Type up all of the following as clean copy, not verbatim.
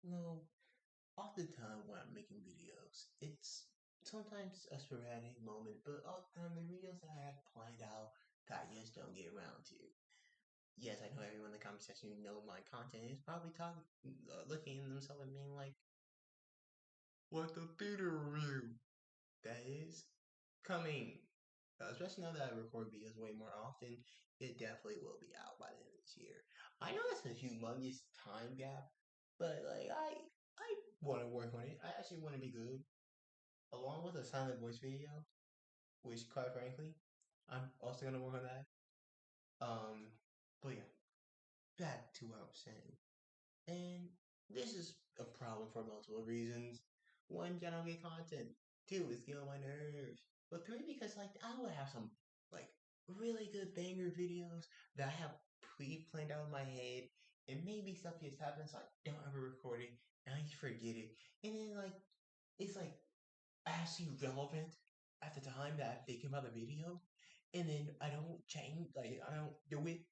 No, oftentimes when I'm making videos, it's sometimes a sporadic moment, but often the videos that I have planned out that I just don't get around to. Yes, I know everyone in the comment section know my content is probably talking, looking at themselves and being like, "What the theater review?" That is coming. Especially now that I record videos way more often, it definitely will be out by the end of this year. I know that's a humongous time gap, but I want to work on it. I actually want to be good, along with a silent voice video, which quite frankly, I'm also gonna work on that. Um, but yeah, back to what I was saying. And this is a problem for multiple reasons. One, I don't get content. Two, it's getting on my nerves. But three, because like I would have some like really good banger videos that I have pre-planned out in my head, and maybe stuff just happens so I don't ever record it, and I just forget it, and then like it's like actually relevant at the time that I'm thinking about the video, and then I don't change, like I don't do it,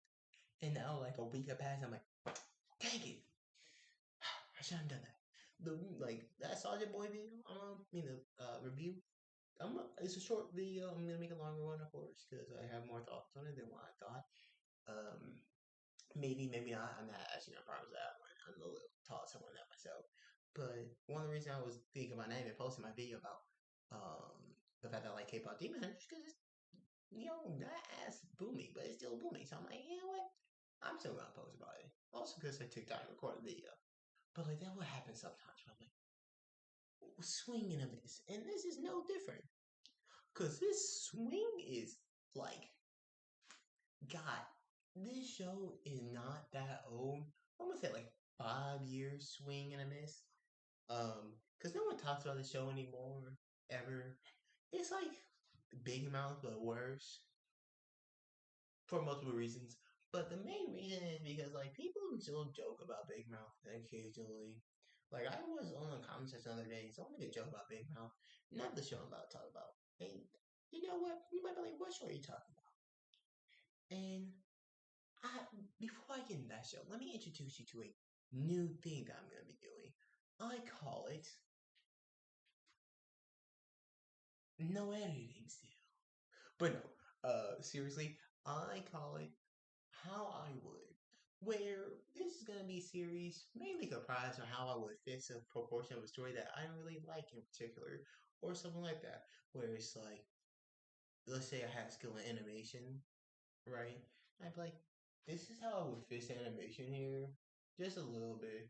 and now like a week has passed, I'm like, dang it, I shouldn't have done that. The like that Soldier Boy video, the review. It's a short video. I'm gonna make a longer one, of course, because I have more thoughts on it than what I thought. Um, maybe not. I'm not actually gonna promise that one. I'm a little thoughts on that myself. But one of the reasons I was thinking about not even posting my video about um the fact that I like K-pop Demon Hunters because that ass booming, but it's still booming. So I'm like, you know what? I'm still gonna post about it. Also because I took time to record the video. But like that will happen sometimes. Where I'm like swing and a miss, and this is no different. Cause this swing is like God. This show is not that old. I'm gonna say like 5 years swing and a miss. Cause no one talks about the show anymore ever. It's like Big Mouth but worse for multiple reasons. But the main reason is because like people still joke about Big Mouth occasionally. Like I was on the comment section the other day, someone made a joke about Big Mouth, not the show I'm about to talk about. And you know what? You might be like, what show are you talking about? And I before I get into that show, let me introduce you to a new thing that I'm gonna be doing. I call it no editing still. But no, seriously, I call it how I would. Where this is gonna be a series mainly comprised of how I would fix a proportion of a story that I don't really like in particular, or something like that. Where it's like, let's say I had skill in animation, right? I'd be like, this is how I would fix animation here, just a little bit.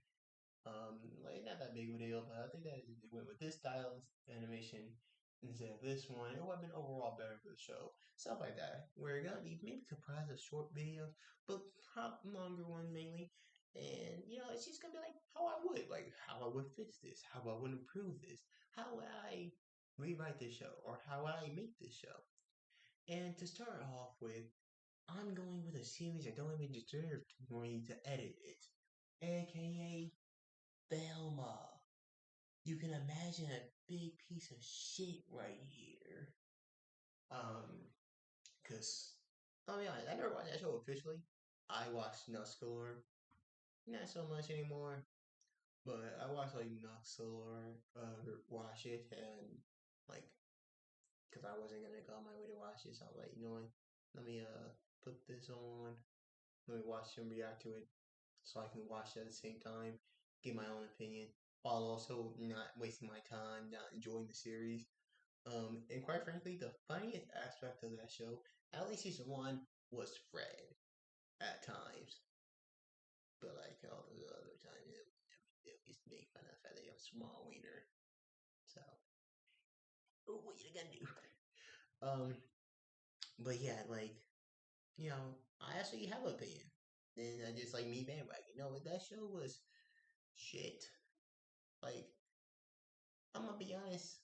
Like not that big of a deal, but I think that if they went with this style of animation instead of this one, it would have been overall better for the show. Stuff like that. Where it's gonna be maybe comprised of short videos, but longer one mainly. And it's just gonna be like how I would, like how I would fix this, how I would improve this, how would I rewrite this show, or how would I make this show. And to start off with, I'm going with a series I don't even deserve for me to edit it, aka Velma. You can imagine a big piece of shit right here. Um, cause I mean, I never watched that show officially. I watched Nuscolor, not so much anymore, but I watched like Nuscolor, watch it, and like, cause I wasn't gonna go on my way to watch it, so I was like, you know what? Let me put this on. Let me watch and react to it, so I can watch it at the same time, give my own opinion, while also not wasting my time, not enjoying the series. And quite frankly, the funniest aspect of that show, at least season one, was Fred at times. But like all the other times, it used to make fun of the fact that you have a small wiener. So, what you gonna do? Um, but yeah, like, I actually have an opinion. And I just like me bandwagon. That show was shit. Like, I'm gonna be honest,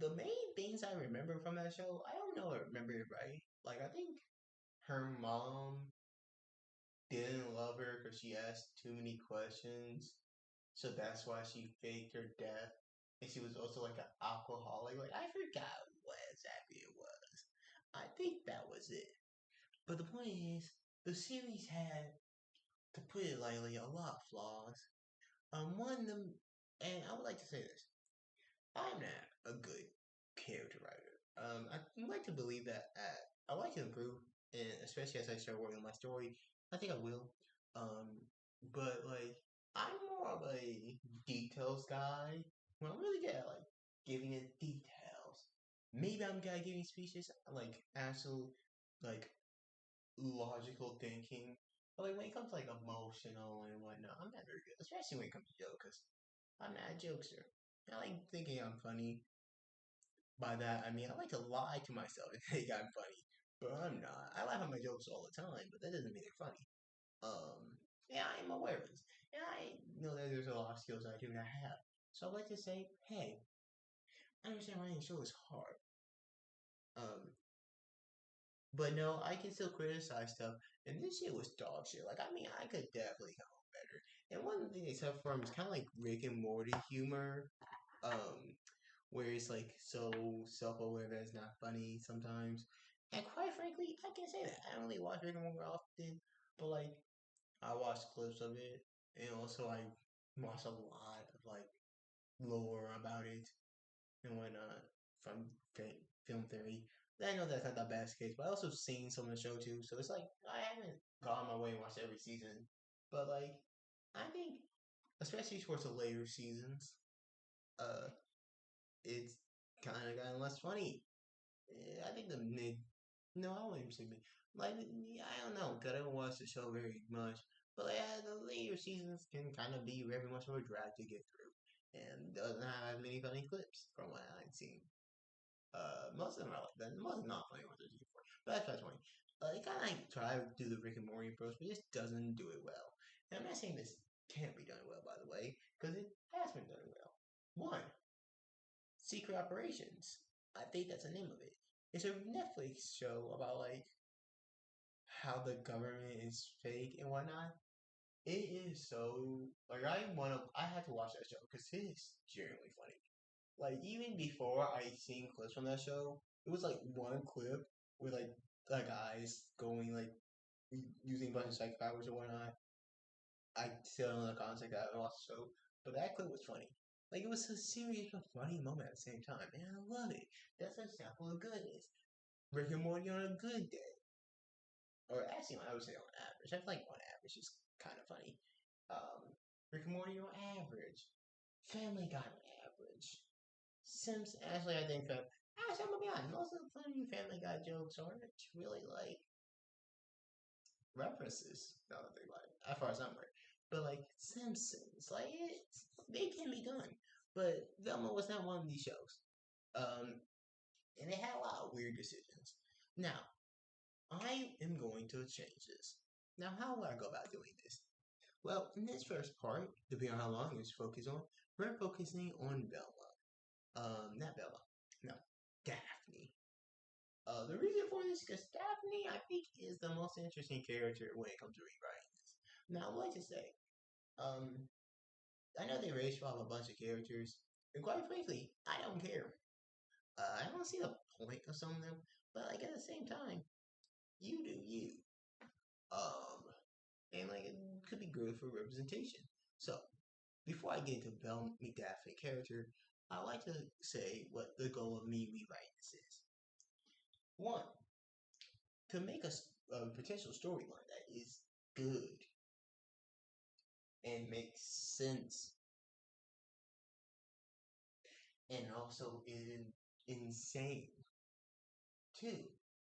the main things I remember from that show, I don't know if I remember it right. Like, I think her mom didn't love her because she asked too many questions. So that's why she faked her death. And she was also like an alcoholic. Like, I forgot what exactly it was. I think that was it. But the point is, the series had to put it lightly, a lot of flaws. One of them, and I would like to say this: I'm not a good character writer. I like to believe that I like to improve, and especially as I start working on my story, I think I will. Um, but like, I'm more of a details guy. Well, I'm really good at like giving it details. Maybe I'm good at giving speeches, like actual, like logical thinking. But like when it comes to like emotional and whatnot, I'm not very good, especially when it comes to jokes. 'Cause I'm not a jokester. I like thinking I'm funny. By that, I mean I like to lie to myself and think I'm funny, but I'm not. I laugh at my jokes all the time, but that doesn't mean they're funny. Yeah, I'm aware of this, and I know that there's a lot of skills I do not have. So I like to say, hey, I understand writing a show is hard. Um, but no, I can still criticize stuff, and this shit was dog shit. Like, I mean, I could definitely come up better. And one thing they suffer from is kind of like Rick and Morty humor. Um, where it's like so self-aware that it's not funny sometimes. And quite frankly, I can say that I don't really watch Rick and Morty often, but like I watch clips of it, and also I watch a lot of like lore about it and whatnot from film theory. I know that's not the best case, but I also seen some of the show too, so it's like I haven't gone my way and watched every season, but like I think especially towards the later seasons, uh, it's kind of gotten less funny. I think the mid. No, I wouldn't say mid. Like, yeah, I don't know, cause I don't watch the show very much. But like, the later seasons can kind of be very much of a drag to get through, and doesn't have many funny clips from what I've seen. Most of them are like that. Most not funny ones are for, but that's my point. It kind of like try to do the Rick and Morty approach, but it just doesn't do it well. And I'm not saying this can't be done well, by the way, because it has been done well. One, Secret Operations. I think that's the name of it. It's a Netflix show about like how the government is fake and whatnot. It is so like I had to watch that show because it is genuinely funny. Like even before I seen clips from that show, it was like one clip with like the guys going like using a bunch of psych powers and whatnot. I still don't know the concept. I haven't watched the show, but that clip was funny. Like it was a serious but funny moment at the same time, and I love it. That's an example of goodness. Rick and Morty on a good day, or actually, I would say on average. I feel like on average is kind of funny. Rick and Morty on average. Family Guy on average. Simpsons. Actually, I think actually I'm gonna be honest. Most of the funny Family Guy jokes aren't really like references. Now that I think about it, as far as I'm aware. But like Simpsons, like they can be done. But Velma was not one of these shows. Um, and it had a lot of weird decisions. Now, I am going to change this. Now, how will I go about doing this? Well, in this first part, depending on how long it's focused on, we're focusing on Velma. Not Velma. No, Daphne. The reason for this is because Daphne, I think, is the most interesting character when it comes to rewriting this. Now, I would like to say, um, I know they race swap a bunch of characters, and quite frankly, I don't care. I don't see the point of some of them, but like at the same time, you do you. Um, and like it could be good for representation. So before I get into Belle Daphne character, I like to say what the goal of me rewriting this is. One, to make a potential storyline that is good and makes sense, and also is insane. Two,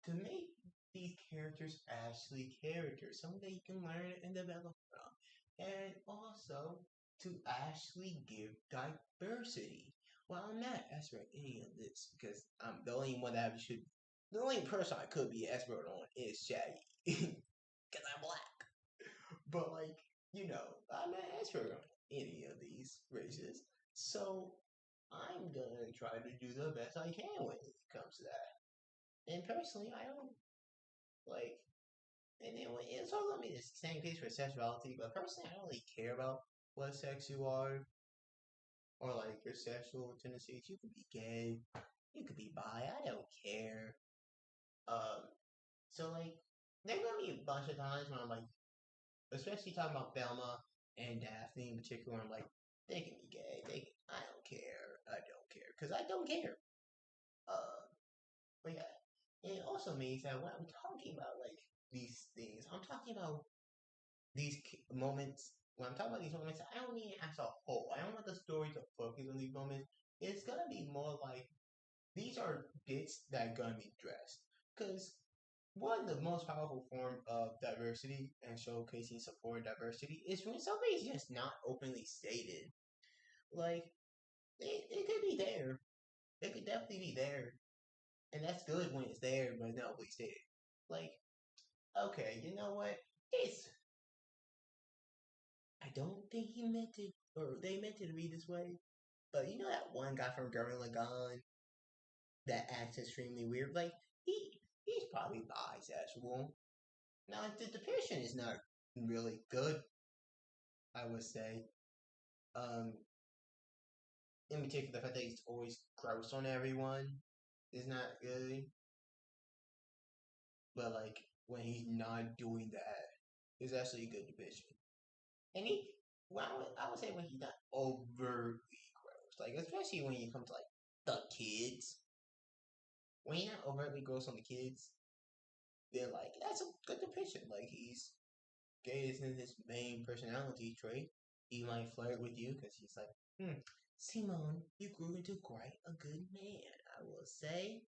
to make these characters actually characters, something you can learn and develop from. And also to actually give diversity. Well, I'm not an expert in any of this because I'm the only one that should. The only person I could be an expert on is Shaggy because I'm black. But like I'm not an expert on any of these races, so I'm gonna try to do the best I can when it comes to that. And personally, I don't like. And it's all gonna be the same case for sexuality, but personally, I don't really care about what sex you are or like your sexual tendencies. You could be gay, you could be bi. I don't care. Um, so like, there's gonna be a bunch of times when I'm like, especially talking about Velma and Daphne in particular. I'm like, they can be gay. I don't care. I don't care because I don't care. Uh, but yeah, it also means that when I'm talking about like these things, I'm talking about these moments. When I'm talking about these moments, I don't mean as a whole. I don't want the story to focus on these moments. It's gonna be more like these are bits that are gonna be addressed. Because one of the most powerful form of diversity and showcasing support and diversity is when somebody's just not openly stated. Like it could be there. It could definitely be there. And that's good when it's there, but not openly stated. Like, okay, you know what? It's I don't think he meant it or they meant it to be this way. But you know that one guy from Gurren Lagann that acts extremely weird? Like he's probably bisexual. Now the depiction is not really good, I would say. Um, in particular, the fact that he's always gross on everyone is not good. But like when he's not doing that, it's actually a good depiction. And I would say when he's not overtly gross, like especially when you come to like the kids, when he's not overtly gross on the kids, then like that's a good depiction. Like he's gay isn't his main personality trait. He might flirt with you because he's like, Simone, you grew into quite a good man, I will say.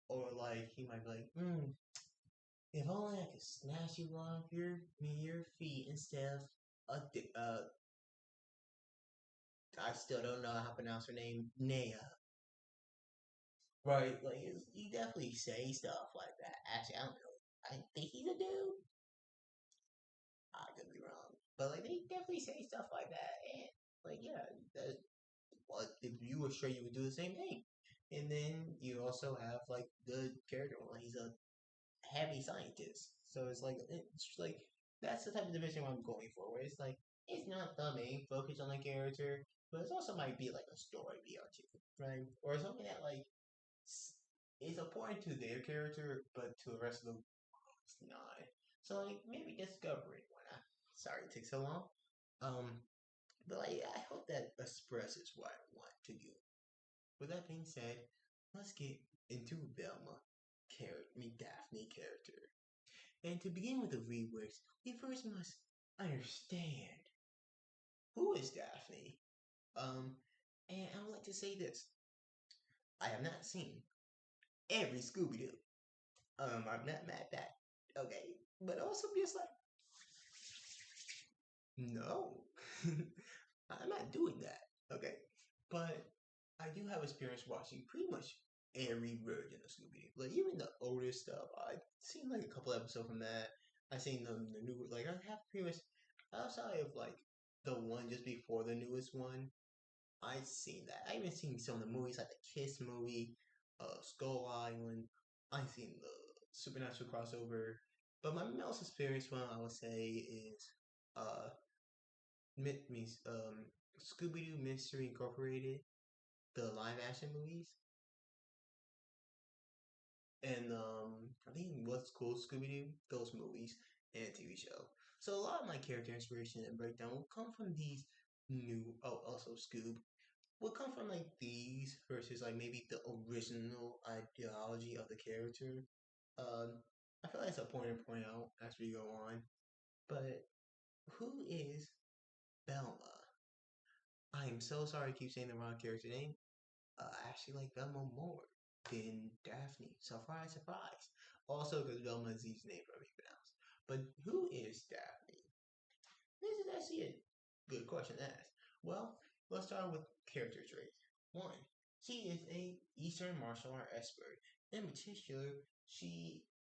Or like he might be like, if only I could snatch you off your feet instead of I still don't know how to pronounce her name, Naya. Right, like he definitely say stuff like that. Actually, I don't know. I think he's a dude. I could be wrong, but like they definitely say stuff like that, and like yeah, that, well, if you were sure you would do the same thing. And then you also have like the character, like he's a heavy scientist, so it's like that's the type of division I'm going for, where it's like it's not the main focus on the character, but it also might be like a story beat or two, right? Or something that like is important to their character, but to the rest of the world it's not. So like maybe discovering one. Sorry it takes so long. Um, but like I hope that expresses what I want to do. With that being said, let's get into Velma, Daphne character. And to begin with the reworks, we first must understand who is Daphne. Um, and I would like to say this: I have not seen every Scooby Doo. I'm not mad at that. Okay, but also just like no, I'm not doing that. Okay, but I do have experience watching pretty much every version of Scooby Doo. Like even the older stuff, I've seen like a couple episodes from that. I've seen the new like I have pretty much outside of like the one just before the newest one. I've seen that. I even seen some of the movies like the Kiss movie, Skull Island. I've seen the Supernatural crossover. But my most experience one I would say is uh Scooby Doo Mystery Incorporated, the live action movies, and I think What's Cool Scooby Doo, those movies and TV show. So a lot of my character inspiration and breakdown will come from these new. Oh, also Scoob will come from like these versus like maybe the original ideology of the character. Um, I feel like it's a point to point out as we go on. But who is Belma? I am so sorry I keep saying the wrong character name. I actually like Velma more than Daphne. Surprise, surprise. Also, because Velma is easy name for me to pronounce. But who is Daphne? This is actually a good question to ask. Well, let's start with character traits. One, she is a Eastern martial art expert. In particular,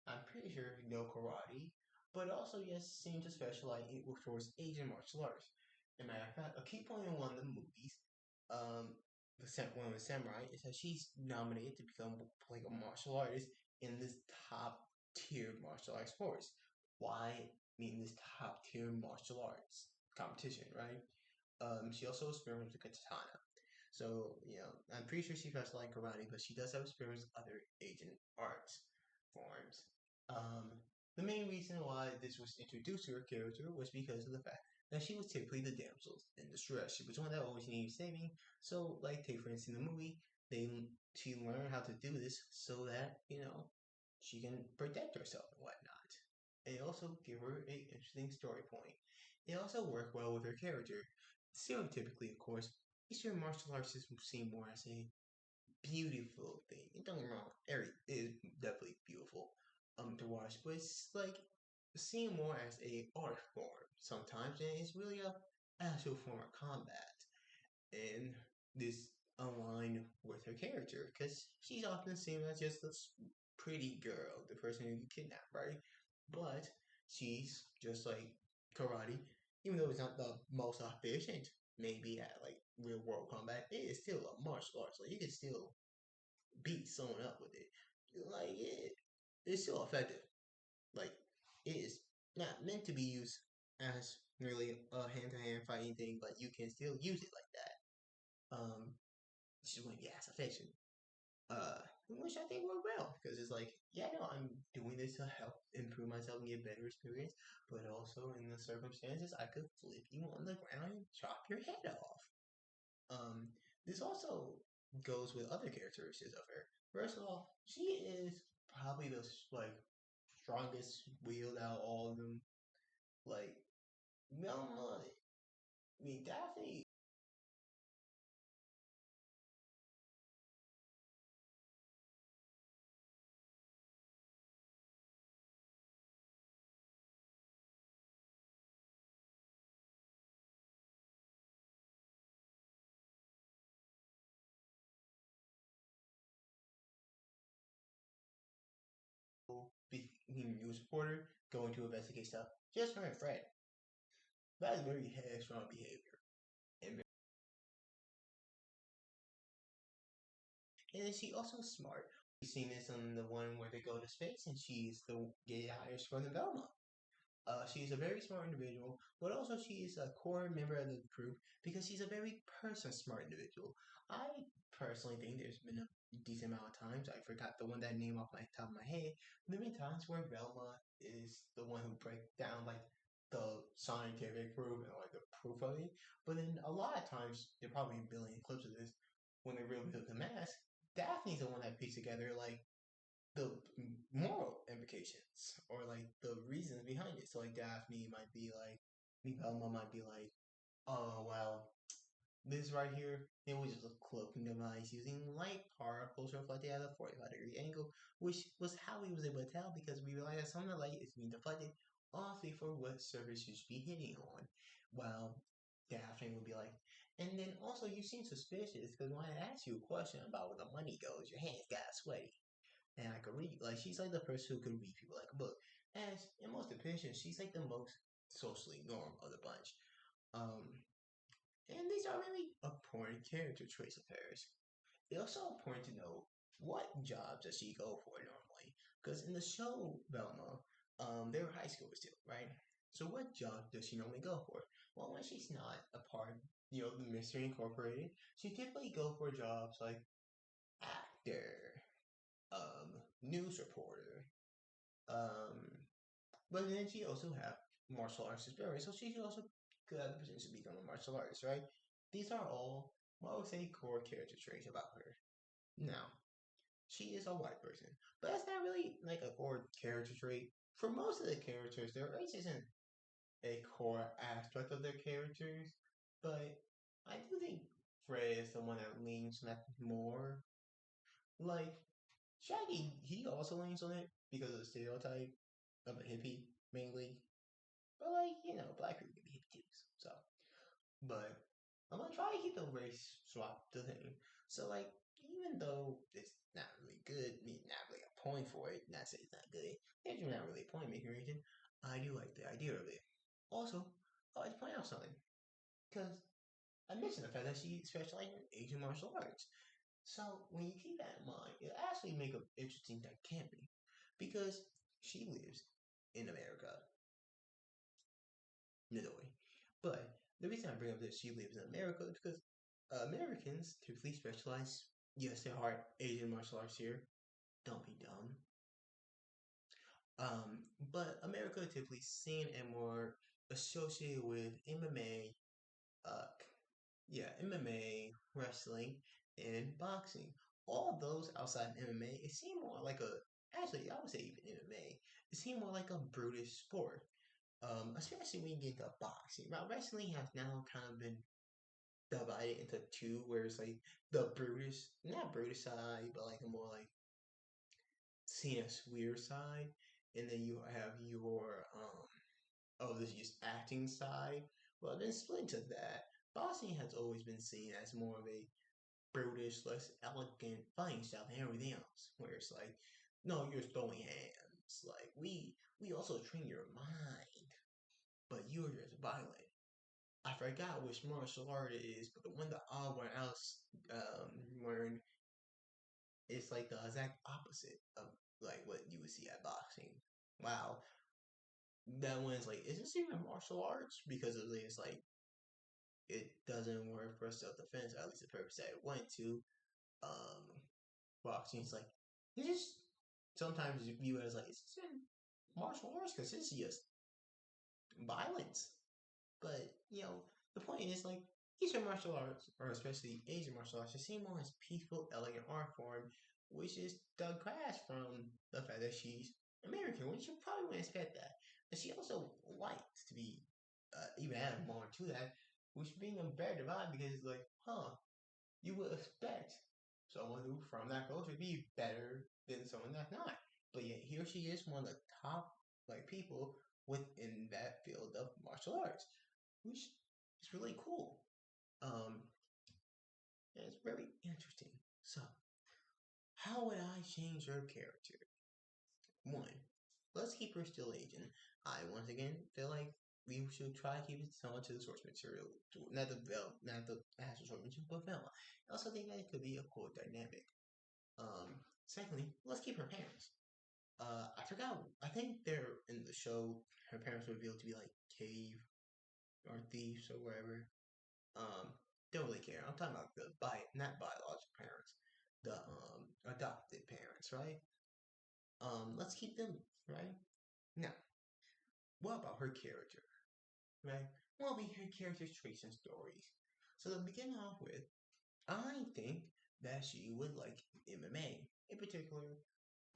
I'm pretty sure, know karate, but also, yes, seems to specialize towards Asian martial arts. As a matter of fact, a key point in one of the movies, um, one of the samurai, is that she's nominated to become like a martial artist in this top tier martial arts force. Why mean this top tier martial arts competition, right? She also experiments with katana. So, I'm pretty sure she specializes in karate, but she does have experience with other Asian arts forms. Um, The main reason why this was introduced to her character was because of the fact that she was typically the damsel in distress. She was one that always needed saving. So, like, take for instance in the movie, they she learned how to do this so that she can protect herself and whatnot. It also give her a interesting story point. It also worked well with her character. Stereotypically, of course, Eastern martial arts is seen more as a beautiful thing. And don't get me wrong, Eric is definitely beautiful to watch, but it's like seen more as a art form sometimes, and it's really a actual form of combat. And this aligned with her character because she's often seen as just this pretty girl, the person who you kidnap, right? But she's just like karate, even though it's not the most efficient, maybe at like real world combat, it is still a martial arts. Like you can still beat someone up with it. Like it's still effective. Like it is not meant to be used as really a hand-to-hand fighting thing, but you can still use it like that. She went, yeah, it's affection. Which I think worked well because it's like, yeah, no, I'm doing this to help improve myself and get better experience, but also in the circumstances, I could flip you on the ground and chop your head off. Um, this also goes with other characteristics of her. First of all, she is probably the like strongest wheeled out all of them. Like Velma, I mean Daphne being news reporter going to investigate stuff. Just her and Fred. That is very headstrong behavior. And then she also smart. We've seen this on the one where they go to space and she's the get hires for the Velma. She's a very smart individual, but also she is a core member of the group because she's a very person smart individual. I personally think there's been a decent amount of times, I forgot the one that name off my top of my head, there have been times where Velma is the one who breaks down like the scientific proof and like the proof of it. But then a lot of times, there are probably a billion clips of this, when they reveal the mask, Daphne's the one that pieced together like the moral implications or like the reasons behind it. So like Daphne might be like, Velma might be like, oh well, this right here, it was just a cloaking device using light particles reflected at a 45-degree angle, which was how we was able to tell because we realized that some of the light is being deflected off for what surface you should be hitting on. While Daphne would be like, and then also you seem suspicious because when I asked you a question about where the money goes, your hands got sweaty and I could read. Like she's like the person who could read people like a book. As in most depictions, she's like the most socially normal of the bunch. Um, and these are really important character traits of hers. It's also important to know what jobs does she go for normally. Because in the show Velma, they were high schoolers still, right? So what job does she normally go for? Well, when she's not a part, the Mystery Incorporated, she typically go for jobs like actor, news reporter, um, but then she also have martial arts experience, so she also could have the potential to become a martial artist, right? These are all, well, I would say, core character traits about her. Now, she is a white person, but that's not really like a core character trait. For most of the characters, their race isn't a core aspect of their characters, but I do think Fred is the one that leans on that more. Like, Shaggy, he also leans on it because of the stereotype of a hippie, mainly. But like, black people can be hippies too. So, but I'm gonna try to keep the race swap the thing. So like, even though it's not really good, I mean, not really a point for it. Not say it's not good. There's not really a point making or anything. I do like the idea of it. Also, I like to point out something because I mentioned the fact that she specializes in Asian martial arts. So when you keep that in mind, it actually make an interesting dichotomy because she lives in America, Midway. But the reason I bring up that she lives in America is because Americans typically specialize. Yes, there are Asian martial arts here. Don't be dumb. But America typically seen and more associated with MMA, uh, MMA, wrestling, and boxing. All those outside of MMA, it seemed more like actually, I would say even MMA, it seemed more like a brutish sport. Especially when you get into boxing. Now, wrestling has now kind of been divided into two, where it's like the brutish, not brutish side, but like a more like seen as weird side, and then you have your oh, this is just acting side. Well, then split into that. Boxing has always been seen as more of a brutish, less elegant fighting style than everything else. Where it's like, no, you're throwing hands. Like we also train your mind, but you're just violent. I forgot which martial art it is, but the one that everyone else learned is like the exact opposite of like what you would see at boxing. Wow, that one's like, is this even martial arts? Because it's like it doesn't work for self defense. At least the purpose that it went to. Um, Boxing is like it's just sometimes view it as like it's just martial arts because it's just violence. But the point is like Eastern martial arts, or especially Asian martial arts, just seem more as peaceful, elegant art form, which is digress from the fact that she's American, which you probably wouldn't expect that. But she also likes to be even add more to that, which being a better divide because it's like, huh, you would expect someone who from that culture to be better than someone that's not. But yet here she is, one of the top like people within that field of martial arts, which is really cool. Um, and it's very interesting. So, how would I change her character? One, let's keep her still Asian. I once again feel like we should try to keep it somewhat to the source material, not the actual source material, but Velma. I also think that it could be a cool dynamic. Secondly, let's keep her parents. I forgot. I think they're in the show. Her parents were revealed to be like cave or thieves or wherever. Um, don't really care. I'm talking about the not biological parents, the adopted parents, right? Let's keep them right now. What about her character, right? Well, we hear character traits and stories. So to begin off with, I think that she would like MMA. In particular,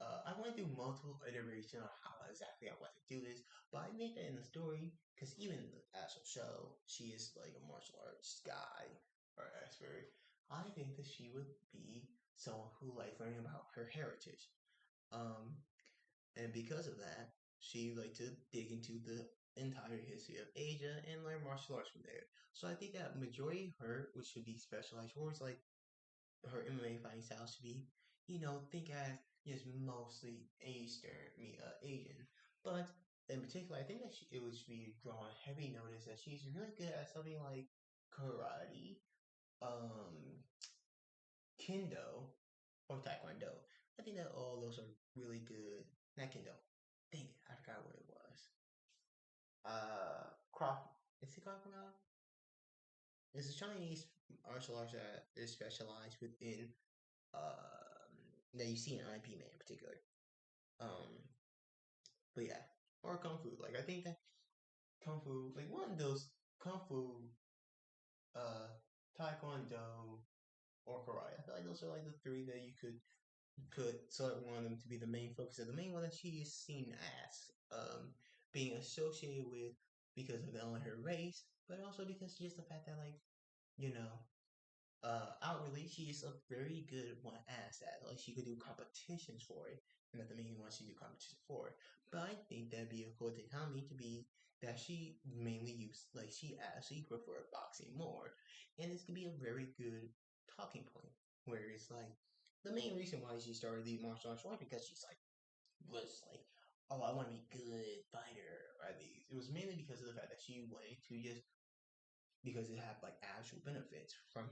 I went through multiple iterations on how exactly I want to do this, but I think that in the story, because even in the actual show, she is like a martial arts guy or expert. I think that she would be someone who likes learning about her heritage. Um, and because of that, she like to dig into the entire history of Asia and learn martial arts from there. So I think that majority of her, which should be specialized towards like her MMA fighting style should be, think as just mostly Asian. But in particular, I think that it would be drawn heavy notice that she's really good at something like karate, um, kendo, or taekwondo. I think that all those are really good. Not kendo. Dang it, I forgot what it was. Craft. Is it crocodile? It's a Chinese martial arts that is specialized within that you see in IP Man in particular. Um, but yeah, or kung fu. Like I think that kung fu, like one of those kung fu, uh, taekwondo, or karate. I feel like those are like the three that you could put sort of one of them to be the main focus of the main one that she is seen as being associated with because of not only her race, but also because just the fact that like you know outwardly, she is a very good one at that. Like she could do competitions for it, and that the main one she do competition for. But I think that'd be a cool dichotomy to be that she mainly used, like she actually preferred boxing more, and this could be a very good talking point. Where it's like the main reason why she started the martial arts was because she's like was like, oh, I want to be good fighter. Or these. It was mainly because of the fact that she wanted to just because it had like actual benefits from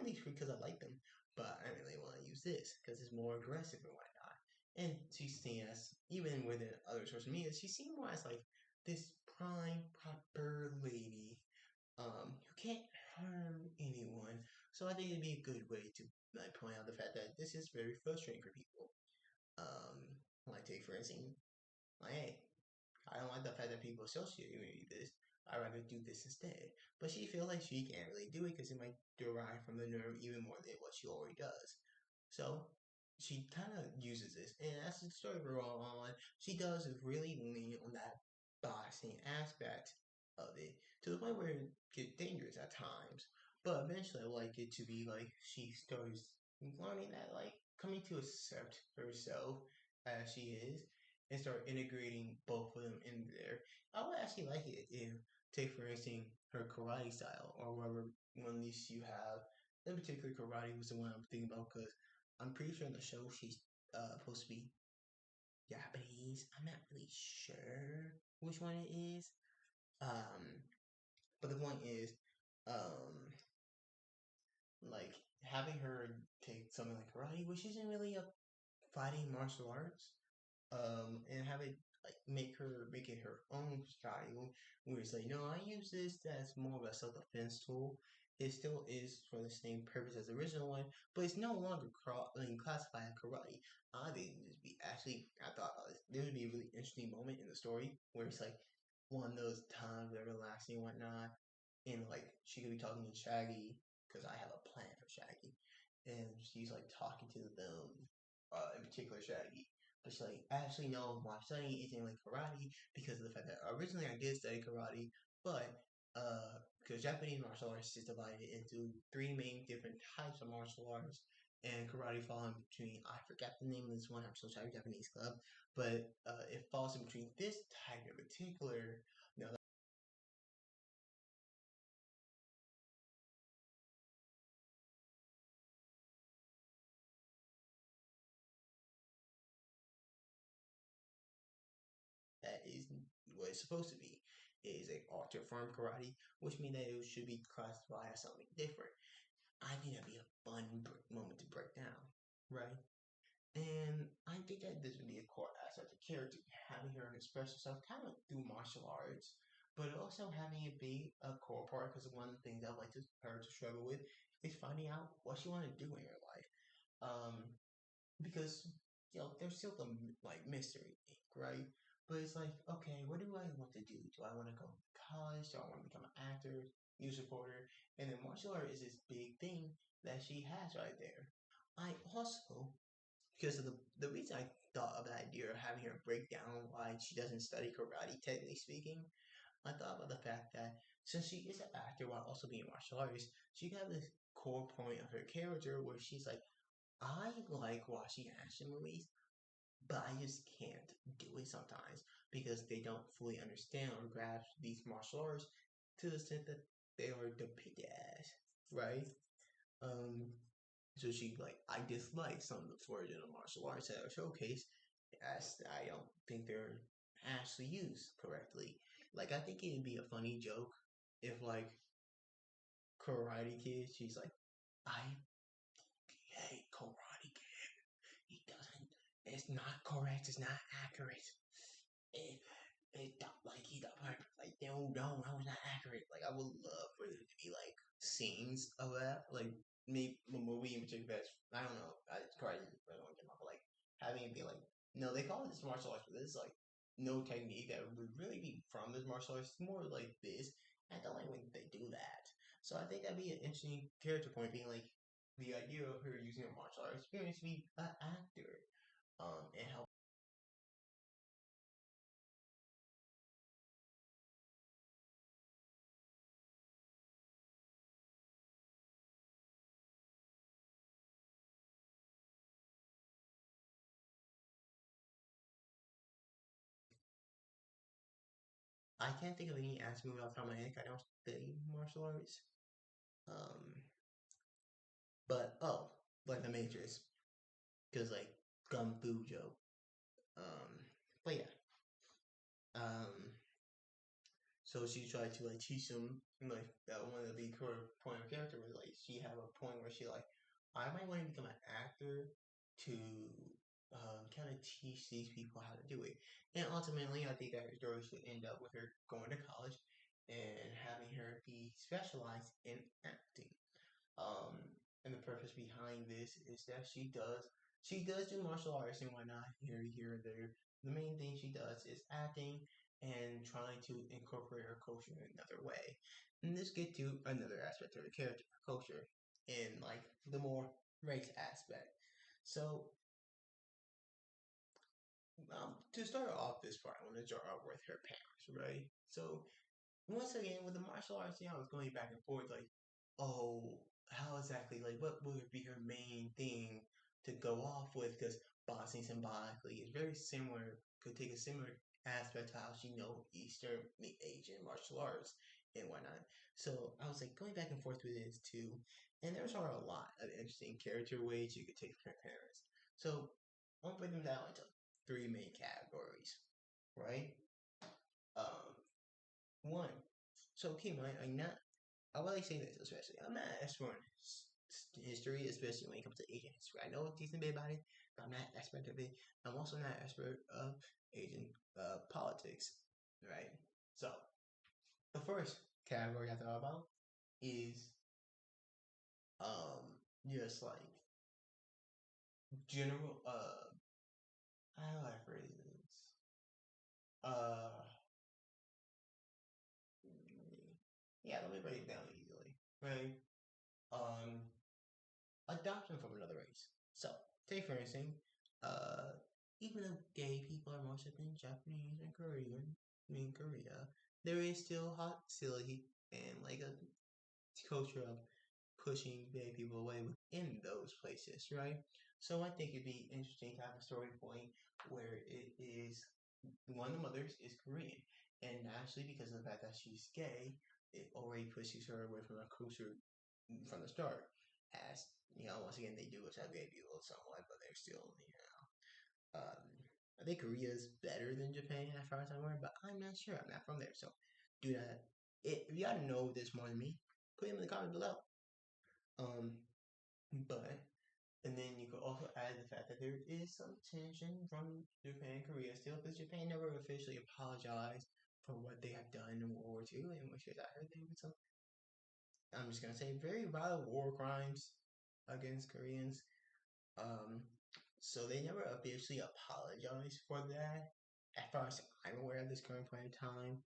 these because I like them, but I really want to use this because it's more aggressive and whatnot. And she's seen as, even within other social media, she's seen more as like this prime, proper lady who can't harm anyone. So I think it'd be a good way to like point out the fact that this is very frustrating for people. Um, like take for instance, like hey, I don't like the fact that people associate me with this. I'd rather do this instead. But she feels like she can't really do it because it might derive from the nerve even more than what she already does. So she kind of uses this, and as the story goes on, she does really lean on that boxing aspect of it to the point where it gets dangerous at times. But eventually, I like it to be like she starts learning that, like coming to accept herself as she is, and start integrating both of them in there. I would actually like it if, take for instance, her karate style or whatever one of these you have. In particular, karate was the one I'm thinking about because I'm pretty sure in the show she's supposed to be Japanese. I'm not really sure which one it is. Um, but the point is, um, like having her take something like karate, which isn't really a fighting martial arts, and have it like make it her own style. Where it's like, no, I use this as more of a self defense tool. It still is for the same purpose as the original one, but it's no longer classified as karate. I think this be actually. I thought about this. There would be a really interesting moment in the story where it's like one of those times everlasting and whatnot, and like she could be talking to Shaggy because I have a plan for Shaggy, and she's like talking to them, in particular Shaggy. But she's like, actually, no, my studying isn't like karate because of the fact that originally I did study karate, but because Japanese martial arts is divided into three main different types of martial arts, and karate falls in between. I forgot the name of this one. I'm so sorry, Japanese club, but it falls in between this type in particular. Now that is what it's supposed to be. It is a alter form karate, which means that it should be classified as something different. I think that'd be a fun moment to break down, right? And I think that this would be a core aspect of character, having her express herself kind of through martial arts, but also having it be a core part because one of the things I like to her to struggle with is finding out what she want to do in her life. Because there's still the like mystery ink, right? But it's like, okay, what do I want to do? Do I want to go to college? Do I want to become an actor, news reporter? And then martial art is this big thing that she has right there. I also, because of the reason I thought of the idea of having her break down why she doesn't study karate, technically speaking, I thought about the fact that since she is an actor while also being a martial artist, she got this core point of her character where she's like, I like watching action movies, but I just can't do it sometimes because they don't fully understand or grasp these martial arts to the extent that they are depicted as, right? Um, so she like I dislike some of the version of martial arts that are showcased as I don't think they're actually used correctly. Like I think it'd be a funny joke if like Karate Kid, she's like, I hate Karate Kid. He doesn't. It's not correct. It's not accurate. It, it don't like he don't like no, that was not accurate. Like I would love for there to be like scenes of that, like maybe a movie in particular. That's I don't know. It's crazy. I don't get off, but like having it be like no, they call it this martial arts, but this is like no technique that would really be from this martial arts. It's more like this. I don't like when they do that. So I think that'd be an interesting character point, being like the idea of her using her martial arts experience to be an actor, and how I can't think of any action movie off the top of my head. I don't study martial arts. Um, but oh, like the Matrix, because like Kung Fu Joe. Um, but yeah. Um, so she tried to like teach him like that one of the big core point of character was like she have a point where she like, I might want to become an actor to kind of teach these people how to do it. And ultimately, I think that her story should end up with her going to college and having her be specialized in acting. Um, and the purpose behind this is that she does do martial arts and whatnot here and there. The main thing she does is acting and trying to incorporate her culture in another way. And this get to another aspect of her character, her culture, in like the more race aspect. So to start off this part, I want to start off with her parents, right? So once again with the martial arts, I was going back and forth like, oh, how exactly, like, what would be her main thing to go off with? Because boxing symbolically is very similar, could take a similar aspect to how she know Eastern, Asian martial arts and whatnot. So I was like going back and forth with this too, and there's are a lot of interesting character ways you could take from her parents. So I'll break them down into three main categories, right? Um, one. So keep in mind, I will say this especially. I'm not an expert in history, especially when it comes to Asian history. I know a decent bit about it, but I'm not an expert of it. I'm also not an expert of Asian politics, right? So the first category I thought about is just like general how do I phrase this? Uh yeah, let me break it down easily. Right? Um adoption from another race. So, take for instance, even though gay people are more accepted than Japanese and Korea, there is still hostility and like a culture of pushing gay people away within those places, right? So I think it'd be interesting to have a story point where it is one of the mothers is Korean, and naturally because of the fact that she's gay, it already pushes her away from her culture from the start. As once again, they do accept gay people somewhat, but they're still, I think Korea is better than Japan as far as I'm aware, but I'm not sure. I'm not from there, so do that. If you gotta know this more than me, put them in the comments below. Um, but and then you could also add the fact that there is some tension from Japan and Korea still, because Japan never officially apologized for what they have done in World War II, in which I heard there was some, I'm just gonna say, very violent war crimes against Koreans. Um, so they never officially apologized for that. As far as I'm aware at this current point in time,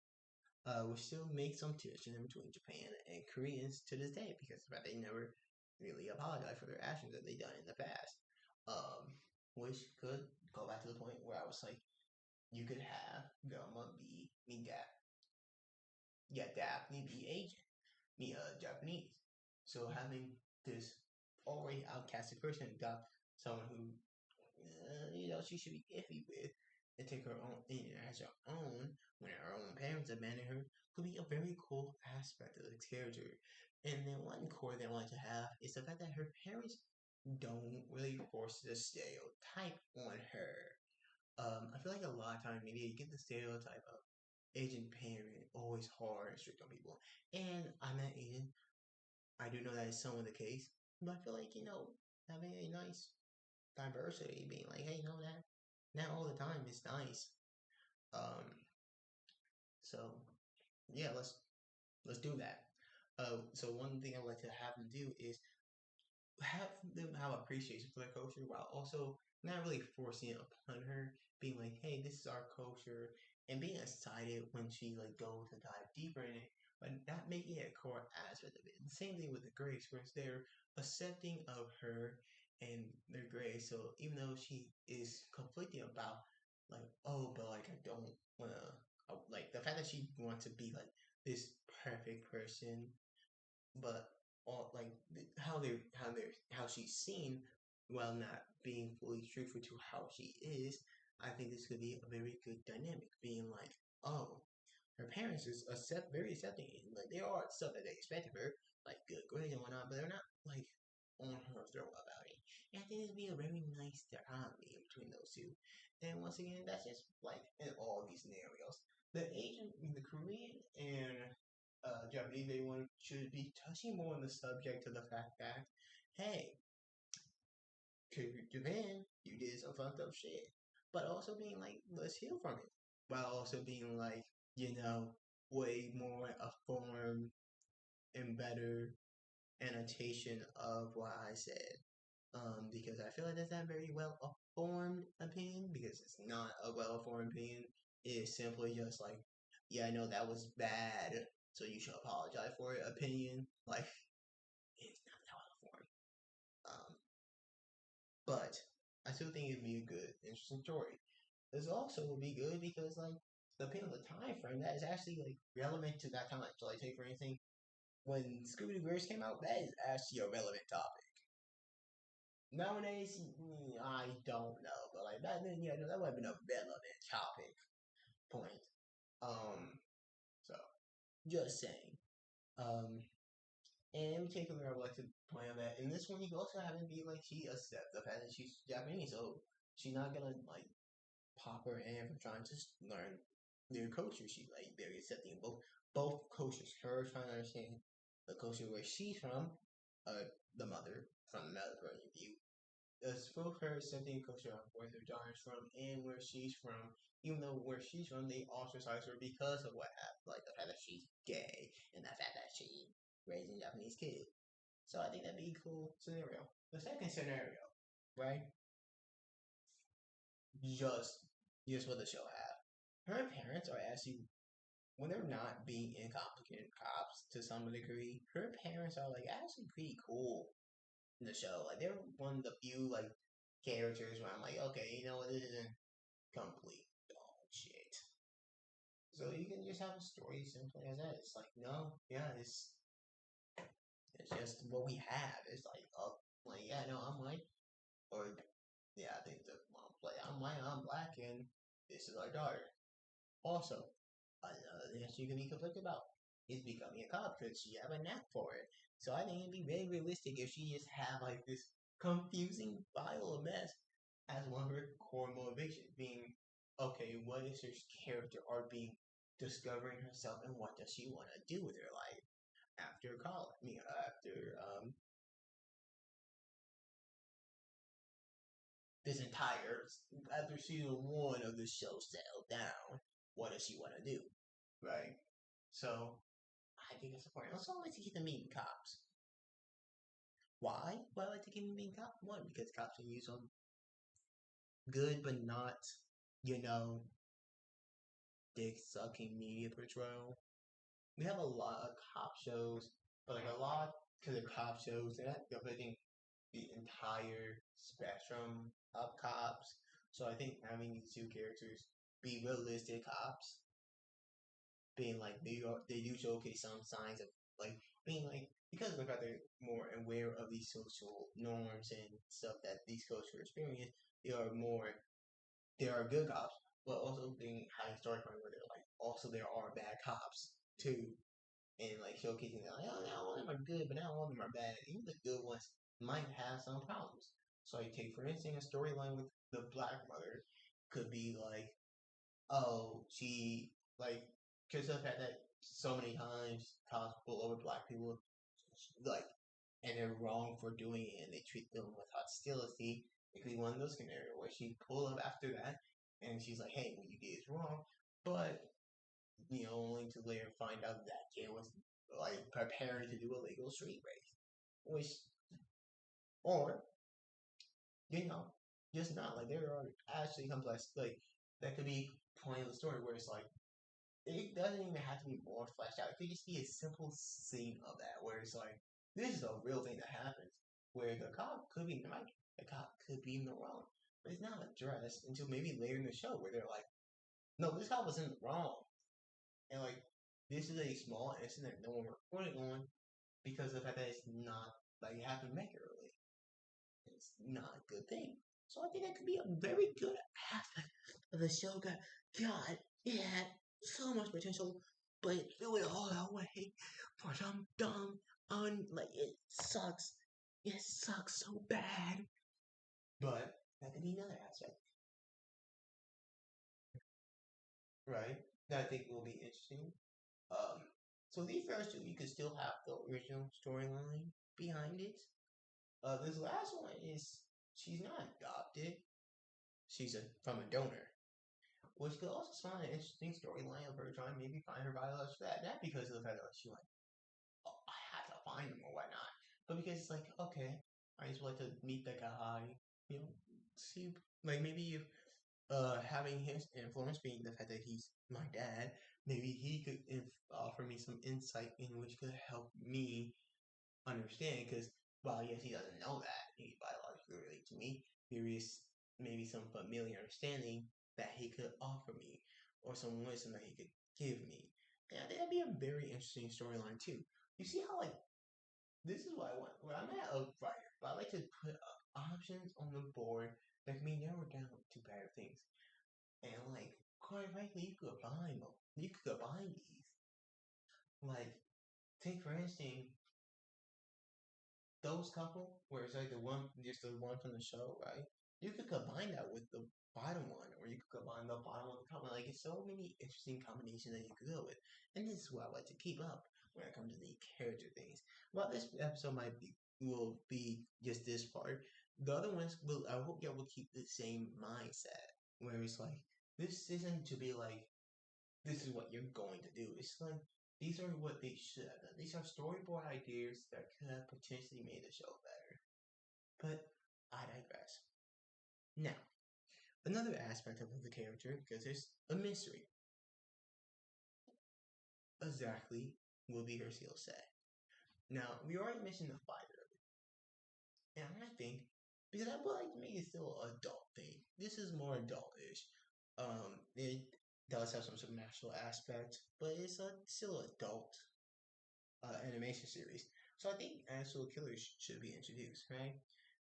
we still make some tension in between Japan and Koreans to this day because of that they never really apologized for their actions that they done in the past. Which could go back to the point where I was like, you could have Velma be me Daphne be Asian, me Japanese. So having this already outcasted person adopt someone who she should be iffy with and take her own in as her own when her own parents abandon her could be a very cool aspect of the character. And then one core that I want to have is the fact that her parents don't really force the stereotype on her. I feel like a lot of times maybe you get the stereotype of Asian parent always hard and strict on people. And I'm not Asian. I do know that is some of the case. But I feel like, having a nice diversity, being like, hey, that not all the time is nice. Um, so yeah, let's do that. So one thing I would like to have them do is have them have appreciation for their culture while also not really forcing it upon her, being like, hey, this is our culture, and being excited when she like goes to dive deeper in it, but not making it a core aspect of it. The same thing with the Grace, where they're accepting of her and their Grace. So even though she is conflicting about like, oh, but like I don't wanna like the fact that she wants to be like this perfect person but all like how she's seen while not being fully truthful to how she is. I think this could be a very good dynamic, being like, oh, her parents is very accepting, like they are stuff that they expect of her, like good grades and whatnot, but they're not like on her throat about it. And I think it'd be a very nice dichotomy between those two. And once again, that's just like in all these scenarios. The Korean and Japanese everyone should be touching more on the subject of the fact that, hey, to Japan, you did some fucked up shit, but also being like, let's heal from it, while also being like, you know, way more a form and better annotation of what I said. Because I feel like that's not very well a formed opinion because it's not a well formed opinion. It's simply just like, yeah, I know that was bad, so you should apologize for it. Opinion, like it's not that well formed. But I still think it'd be a good, interesting story. This also would be good because like depending on the time frame, that is actually like relevant to that time. So like, take for anything when Scooby Doo Verse came out, that is actually a relevant topic. Nowadays, I don't know, but like back then, yeah, that would have been a relevant topic point. So just saying. Um, and in particular, I would like to point out that in this one, you also have to be like she accepts the fact that she's Japanese, so she's not gonna like pop her in for trying to learn their culture. She's like very accepting of both cultures. Her trying to understand the culture where she's from, the mother from the mother point of view, both her accepting culture of where their daughter's from and where she's from. Even though where she's from, they ostracize her because of what happened, like the fact that she's gay and the fact that she raised a Japanese kid. So I think that'd be a cool scenario. The second scenario, right? Just just what the show have. Her parents are actually when they're not being incompetent cops to some degree. Her parents are like actually pretty cool in the show. Like they're one of the few like characters where I'm like, okay, you know what, this isn't complete dog shit. So you can just have a story simply as that. It's like, no, yeah, it's just what we have. It's like, oh, like yeah, no, I'm white, or yeah, I think the mom play, I'm white, I'm black, and this is our daughter. Also, another thing that she can be conflicted about is becoming a cop because she have a knack for it. So I think it'd be very realistic if she just have like this confusing pile of mess as one of her core motivations, being okay, what is her character arc being discovering herself and what does she want to do with her life after college? I mean, this entire after season one of the show settled down, what does she want to do? Right. So I think it's important. Also, I like to keep them meeting cops. Why? Why I like to keep them meeting cops? One, because cops can use them good, but not, you know, dick sucking media portrayal. We have a lot of cop shows, but like a lot to the cop shows, they're not depicting the entire spectrum of cops. So I think having these two characters be realistic cops, being like they do showcase some signs of like being like because of the fact they're more aware of these social norms and stuff that these cultures experience, they are more they are good cops, but also being having story point where they're like also there are bad cops too, and like showcasing that like oh not all of them are good, but not all of them are bad. Even the good ones might have some problems. So I take for instance a storyline with the black mother could be like oh, she like because of the fact that so many times cops pull over black people, like, and they're wrong for doing it, and they treat them with hostility. It could be one of those scenarios where she pull up after that, and she's like, "Hey, what you did is wrong," but only to later find out that kid was like preparing to do a legal street race, which, or you know, just not like there are actually complex like that could be point of the story where it's like it doesn't even have to be more fleshed out. It could just be a simple scene of that where it's like, this is a real thing that happens. Where the cop could be right, the cop could be in the wrong. But it's not addressed until maybe later in the show where they're like, no, this cop was in the wrong. And like, this is a small incident no one reported on because of the fact that it's not like it happened regularly. It's not a good thing. So I think that could be a very good aspect of the show. God, it had so much potential, but it threw it all away for some dumb, like it sucks. It sucks so bad. But that could be another aspect, right? That I think will be interesting. Um, So these first two, you could still have the original storyline behind it. This last one is she's not adopted; she's from a donor, which could also spawn an interesting storyline of her trying to maybe find her biological dad. Not because of the fact that like, she like, oh, I have to find him or whatnot, but because it's like, okay, I just like to meet the guy, see, like maybe if having his influence being the fact that he's my dad, maybe he could offer me some insight in which could help me understand. Because while yes, he doesn't know that he biologically related to me, there is maybe some familiar understanding that he could offer me, or some wisdom that he could give me. And I think that'd be a very interesting storyline too. You see how like this is what I want. Well, I'm not a writer, but I like to put options on the board that can be narrowed down to better things. And like, quite frankly, you could combine them. You could combine these. Like, take for instance, those couple where it's like the one, just the one from the show, right? You could combine that with the bottom one, or you could combine the bottom with the top one. Like, it's so many interesting combinations that you could go with. And this is what I like to keep up when it comes to the character things. Well, this episode might be will be just this part. The other ones will. I hope y'all will keep the same mindset where it's like this isn't to be like this is what you're going to do. It's like these are what they should have done. These are storyboard ideas that could have potentially made the show better. But I digress. Now, another aspect of the character, because there's a mystery. Exactly will be her skill set. Now, we already mentioned the fighter, and I think because I would like to make it still an adult thing. This is more adultish. It does have some supernatural aspects, but it's still adult animation series. So I think actual killers should be introduced, right?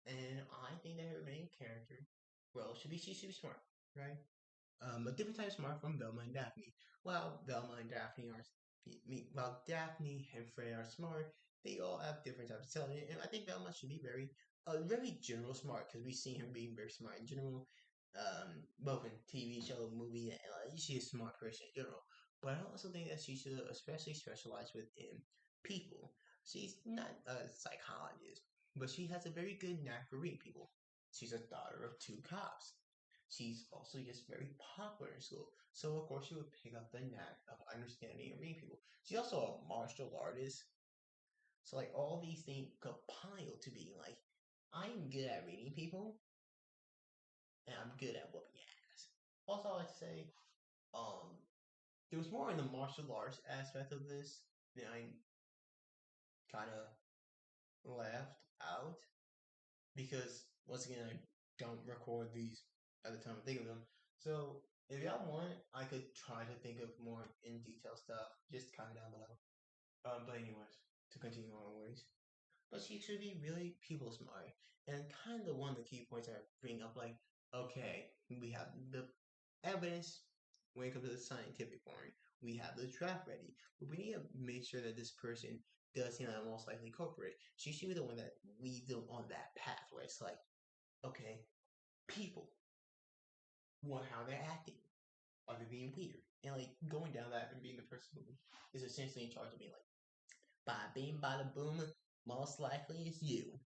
And I think that her main character, well, she should be smart, right? A different type of smart from Velma and Daphne. While Velma and Daphne are, while Daphne and Freya are smart, they all have different types of talent, and I think Velma should be very general smart because we've seen her being very smart in general, both in TV show, movie, and she's a smart person in general. But I also think that she should especially specialize within people. She's not a psychologist, but she has a very good knack for reading people. She's a daughter of two cops. She's also just very popular in school. So of course she would pick up the knack of understanding and reading people. She's also a martial artist. So like all these things compile to be like, I'm good at reading people and I'm good at whooping ass. Also I like to say, um, there was more in the martial arts aspect of this than I kind of left out because once again I don't record these at the time I think of them. So if y'all want, I could try to think of more in detail stuff. Just comment down below. But anyways, to continue onwards. But she should be really people smart. And kind of one of the key points I bring up, like, okay, we have the evidence when it comes to the scientific point. We have the draft ready. But we need to make sure that this person does most likely cooperate. She should be the one that leads them on that path where it's like, okay, people, what how they're acting. Are they being weird? And like going down that and being the person who is essentially in charge of being like, bada bing, bada boom, most likely it's you,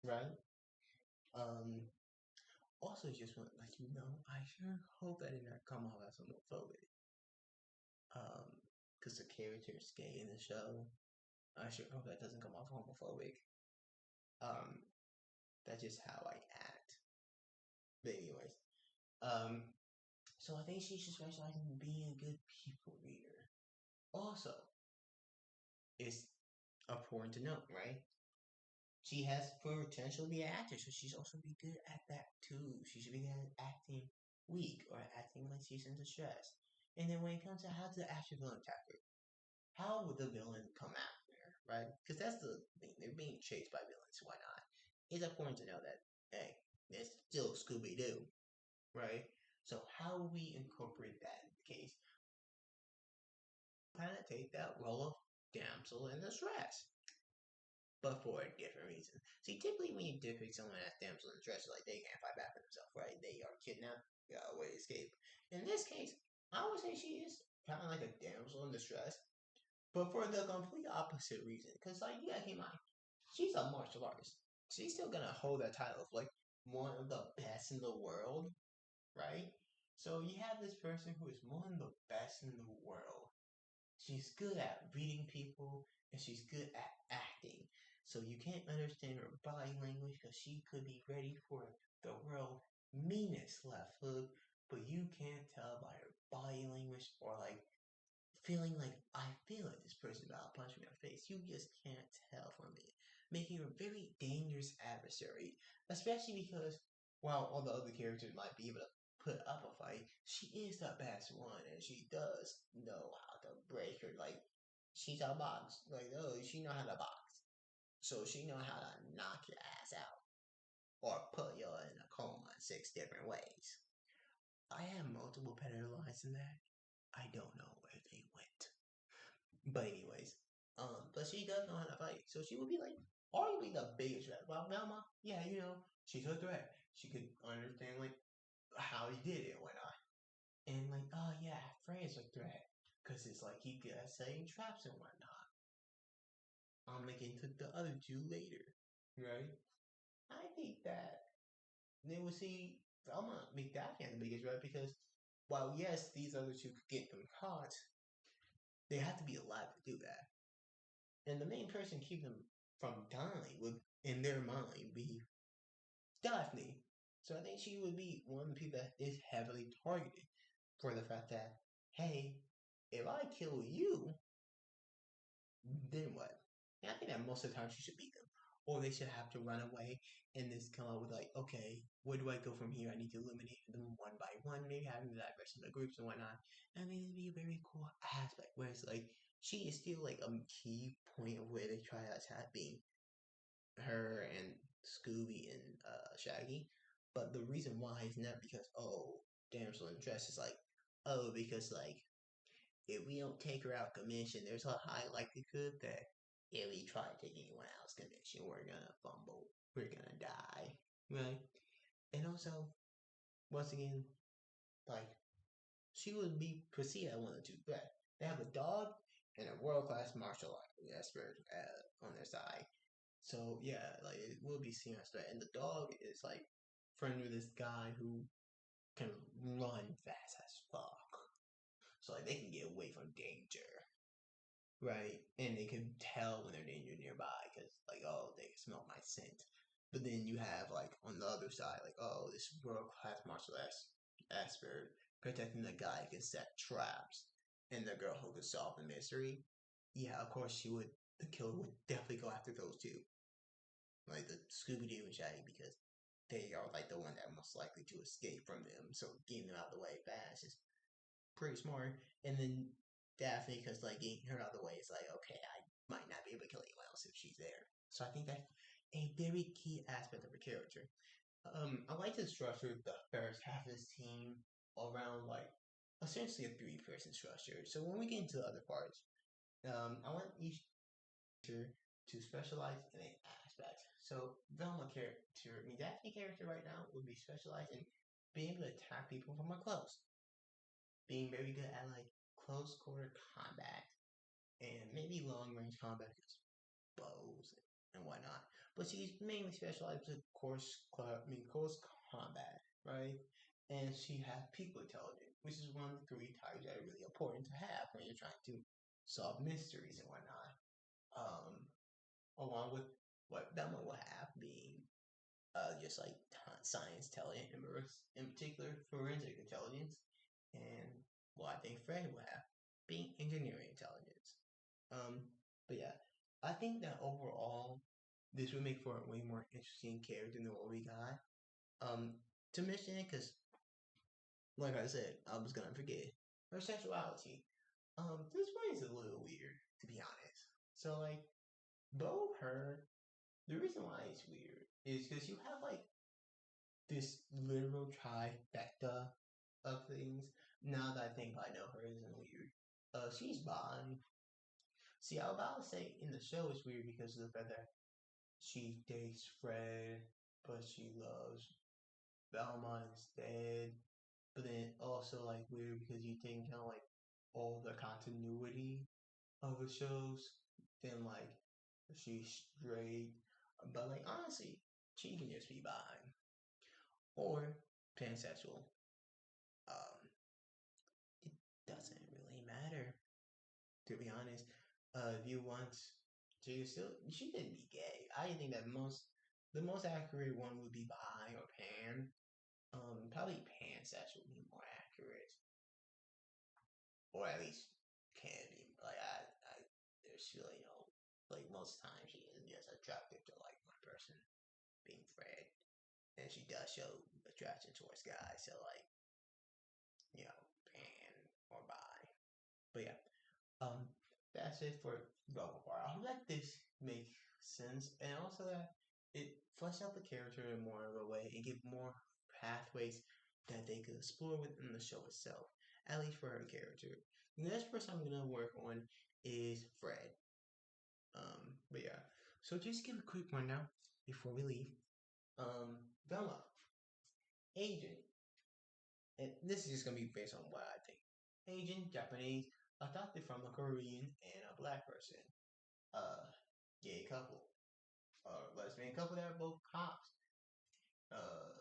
right? Um, Also, just want to let you know, I sure hope that did not come off as homophobic. Because the character is gay in the show. I sure hope that doesn't come off homophobic. Um, that's just how I act. But anyways, um, so I think she should specialize in being a good people reader. Also, it's important to note, right? She has potential to be an actor, so she's also be good at that too. She should be good at acting weak or acting like she's in distress. And then when it comes to how to actually villain attack her, how would the villain come after her, right? Because that's the thing. They're being chased by villains. Why not? It's important to know that, hey, it's still Scooby Doo, right? So how will we incorporate that in the case? Kind of take that role of damsel in distress, but for a different reason. See, typically when you depict someone as damsel in distress, like they can't fight back for themselves, right? They are kidnapped, got a way to escape. In this case, I would say she is kind of like a damsel in distress, but for the complete opposite reason. Because like, yeah, keep in mind, she's a martial artist. She's still gonna hold that title of like one of the best in the world, right? So you have this person who is one of the best in the world. She's good at reading people and she's good at acting. So you can't understand her body language because she could be ready for the world meanest left hook, but you can't tell by her body language or like feeling like I feel like this person about to punch me in the face. You just can't tell from it, making her a very dangerous adversary, especially because while all the other characters might be able to put up a fight, she is the best one, and she does know how to break her. Like she's a box, like oh, she know how to box, so she know how to knock your ass out or put you in a coma in 6 different ways. I have multiple better lines than that. I don't know where they went. But anyways, but she does know how to fight, so she would be like arguably the biggest threat. Well, Velma, yeah, she's a threat. She could understand like how he did it and whatnot, and like, oh yeah, Frey's a threat because it's like he could setting traps and whatnot. I'm gonna get into the other two later, right? I think that they will see Velma make Daphne the biggest threat because while yes, these other two could get them caught, they have to be alive to do that. And the main person keeping them from dying would, in their mind, be Daphne. So I think she would be one of the people that is heavily targeted for the fact that, hey, if I kill you, then what? And I think that most of the time she should beat them. Or they should have to run away and just come up with like, okay, where do I go from here? I need to eliminate them one by one, maybe having the diverse in the groups and whatnot. I mean, it'd be a very cool aspect where it's like she is still like a key point of where they try to attack being her and Scooby and Shaggy. But the reason why is not because oh damsel in distress is like oh because like if we don't take her out commission, there's a high likelihood that if we try to take anyone else commission, we're gonna fumble, we're gonna die, right? And also, once again, like she would be perceived as one of the two threats. They have a dog and a world class martial art expert on their side. So yeah, like it will be seen as threat. And the dog is like friend with this guy who can run fast as fuck. So like they can get away from danger, right? And they can tell when there's danger nearby because like oh they can smell my scent. But then you have like on the other side like oh this world class martial arts expert protecting the guy who can set traps and the girl who can solve the mystery. Yeah, of course she would. The killer would definitely go after those two, like the Scooby Doo and Shaggy, because they are like the one that are most likely to escape from them. So getting them out of the way fast is pretty smart. And then Daphne, because like getting her out of the way is like, okay, I might not be able to kill anyone else if she's there. So I think that's a very key aspect of her character. I like to structure the first half of this team around like essentially a three-person structure. So when we get into the other parts, I want each to specialize in an aspect. So Velma character, I mean Daphne character right now would be specialized in being able to attack people from up close, being very good at like close quarter combat and maybe long range combat, bows and whatnot. But she's mainly specialized in close combat, right? And she has people intelligence, which is one of the three types that are really important to have when you're trying to solve mysteries and whatnot. Um, Along with what Velma will have being just like science intelligence, in particular forensic intelligence, and what I think Fred will have being engineering intelligence. Um, but yeah, I think that overall this would make for a way more interesting character than what we got. To mention it because, like I said, I was gonna forget her sexuality. This way is a little weird to be honest. So like, both her the reason why it's weird is because you have like this literal trifecta of things. Now that I think I know her isn't weird. She's bi. See, I was about to say in the show it's weird because of the fact that she dates Fred, but she loves Velma instead. But then also like weird because you think kind of like all the continuity. other shows, then like she's straight. But like honestly, she can just be bi or pansexual. Um, it doesn't really matter, to be honest. If you want to still, she could be gay. I think that the most accurate one would be bi or pan. Probably pansexual would be more accurate, or at least can be. There's really no, like most times she is just attracted to like one person, being Fred, and she does show attraction towards guys. So like, pan or bi. But yeah, um, that's it for vocal part. I hope that this makes sense, and also that it fleshed out the character in more of a way and give more pathways that they could explore within the show itself. At least for her character. The next person I'm gonna work on is Fred. But yeah. So just give a quick rundown before we leave. Velma, Asian, and this is just gonna be based on what I think. Asian, Japanese, adopted from a Korean and a black person. Uh, Gay couple, lesbian couple that are both cops.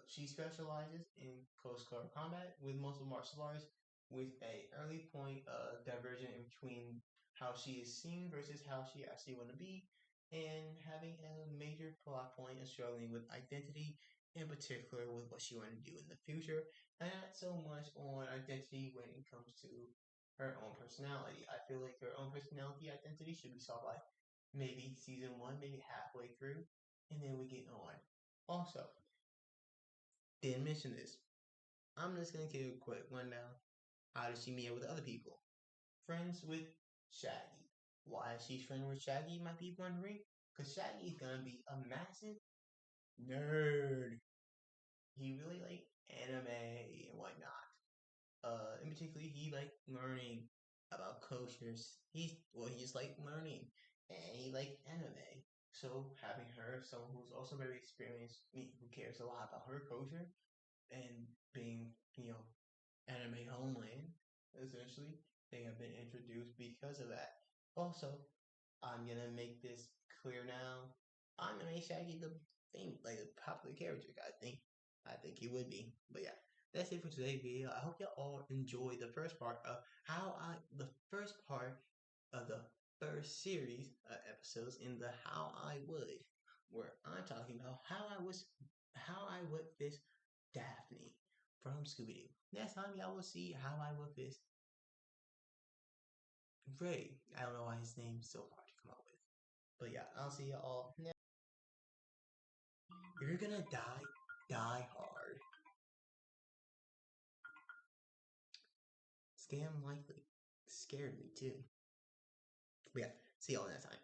She specializes in Coast Guard combat with multiple martial arts, with a early point divergent in between how she is seen versus how she actually want to be, and having a major plot point of struggling with identity, in particular with what she want to do in the future, and not so much on identity when it comes to her own personality. I feel like her own personality identity should be solved by maybe season one, maybe halfway through, and then we get on. Also, didn't mention this. I'm just gonna give a quick rundown. How does she meet up with other people? Friends with Shaggy. Why is she friends with Shaggy, you might be wondering? Because Shaggy is gonna be a massive nerd. He really like anime and whatnot. In particular, he like learning about kosher's. He just like learning, and he like anime. So having her, someone who's also very experienced, who cares a lot about her kosher, and being anime homeland, essentially, they have been introduced because of that. Also, I'm gonna make this clear now. I'm gonna make Shaggy the thing, like the popular character. I think he would be. But yeah, that's it for today's video. I hope you all enjoyed the first part of the first part of the first series episodes in the How I Would, where I'm talking about how I would fish Daphne from Scooby Doo. Next time y'all will see how I would fish Ray. I don't know why his name's so hard to come up with. But yeah, I'll see y'all next. If you're gonna die, die hard. Scam likely. Scared me too. But yeah, see y'all next time.